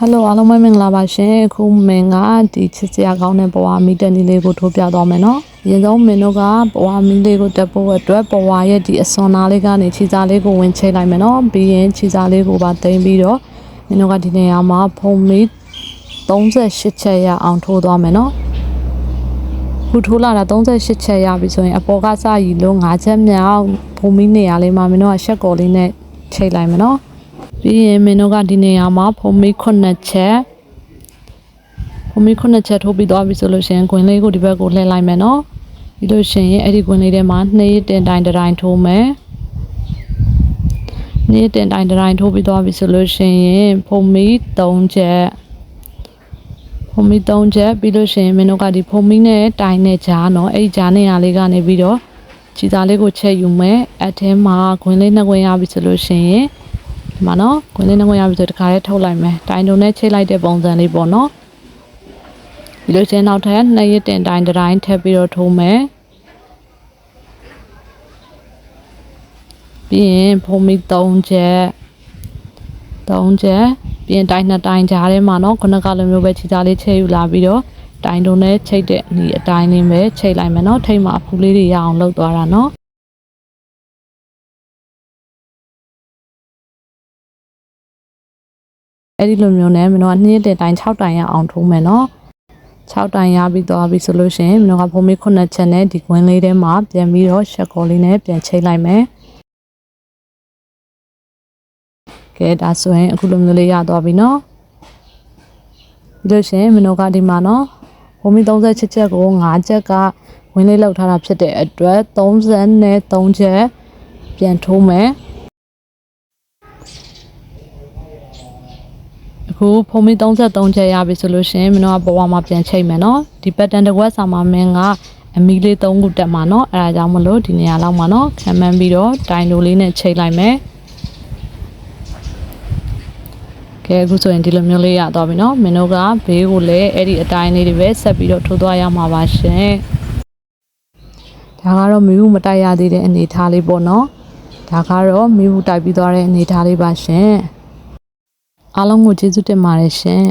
Hello အားလုံးပဲမင်္ဂလာပါရှင်အခုမင်ကဒီချစ်စရာကောင်းတဲ့ဘဝမီတန်ဒီလေးကိုထိုးပြသွားမယ်နော်အရင်ဆုံးမင်းတို့ကဘဝမီလေးကိုတက်ဖို့အတွက်ဘဝရဲ့ဒီအစွန်နာလေးကနေခြေစားလေးကိုဝင်ချိတ်လိုက်မယ်နော်ပြီးရင်ခြေစားလေးကိုပါတင်ပြီးတော့မင်းတို့ကဒီနေရာမှာဖုံမီ38ချက်ရအောင်ထိုးသွားမယ်နော်ခုထိုးလာတာ38ချက်ရပြီဆိုရင်အပေါ်ကစရီလုံး5ချက်မြောက်ဖုံမီနေရာလေးမှာမင်းတို့ကရှက်ကော်လေးနဲ့ချိတ်လိုက်မယ်နော်ပြီးရင်မင်းတို့ကဒီနေရာမှာဖုံမီ9ချက်ထိုးပြီးသွားပြီဆိုလို့ရှိရင်ကွင်းလေးကိုဒီဘက်ကိုလှည့်လိုက်မယ်နော်ပြီးလို့ရှိရင်အဲ့ဒီကွင်းလေးထဲမှာ2တင်တိုင်းတိုင်းထိုးမယ်2တင်တိုင်းတိုင်းထိုးပြီးသွားပြီဆိုလို့ရှိရင်ဖုံမီ3ချက်ပြီးလို့ရှိရင်မင်းတို့ကဒီဖုံမီနဲ့တိုင်းနဲ့ကြားနော်အဲ့ဒီကြားနေရာလေးကနေပြီးတော့ခြေသားလေးကိုချက်ယူမယ်အထဲမှာကွင်းလေး2ကွင်းရပြီဆိုလို့ရှိရင်ဒီမှာနော်ကွင်းလေး2ကွင်းရပြီဆိုတခါလေးထုတ်လိုက်မယ်တိုင်းတုံနဲ့ချိတ်လိုက်တဲ့ပုံစံလေးပေါ့နော်ပြီးလို့ချင်းနောက်ထပ်2ရက်တင်တိုင်းတိုင်းထပ်ပြီးတော့ထိုးမယ်ပြီးရင်ဖုံမီ3ချက်ပြီးရင်တိုင်း2တိုင်းကြားထဲမှာနော်ခုနကလိုမျိုးပဲခြေသားလေးချိတ်ယူလာပြီးတော့တိုင်းတုံနဲ့ချိတ်တဲ့ဒီအတိုင်းလေးပဲချိတ်လိုက်မယ်နော်ထိတ်မှာအဖူလေးတွေရအောင်လုပ်သွားတာနော်အဲ့ဒီလိုမျိုးနဲ့မင်းတို့က2ရက်တင်တိုင်း6တိုင်ရအောင်ထိုးမယ်နော်6တိုင်ရပြီးသွားပြီဆိုလို့ရှိရင်မင်းတို့ကဖုံမီ9ချက်နဲ့ဒီကွင်းလေးထဲမှာပြန်ပြီးတော့ရှက်ကော်လေးနဲ့ပြန်ချိတ်လိုက်မယ်ကဲဒါဆိုရင်အခုလိုမျိုးလေးရသွားပြီနော်ပြီးလို့ရှိရင်မင်းတို့ကဒီမှာနော်ဖုံမီ38ချက်ကို5ချက်ကဝင်းလေးလောက်ထားတာဖြစ်တဲ့အတွက်33ချက်ပြန်ထိုးမယ်အခုဖုံမီ33ချက်ရပြီဆိုလို့ရှိရင်မင်းတို့ကဘဝမှာပြန်ချိတ်မယ်နော်ဒီပတ်တန်တစ်ခွက်စာမှာမင်းကအမီလေး3ခုတက်မှာနော်အဲဒါကြောင့်မလို့ဒီနေရာလောက်မှာနော်ခံမှန်းပြီးတော့တိုင်လိုလေးနဲ့ချိတ်လိုက်မယ်ကဲအခုဆိုရင်ဒီလိုမျိုးလေးရသွားပြီနော်မင်းတို့ကဘေးကိုလည်းအဲ့ဒီအတိုင်းလေးတွေပဲဆက်ပြီးတော့ထိုးသွားရမှာပါရှင်ဒါကတော့မီးဘူးမတိုက်ရသေးတဲ့အနေထားလေးပေါ့နော်ဒါကတော့မီးဘူးတိုက်ပြီးသွားတဲ့အနေထားလေးပါရှင်အားလုံးကိုကျေးဇူးတင်ပါတယ်ရှင်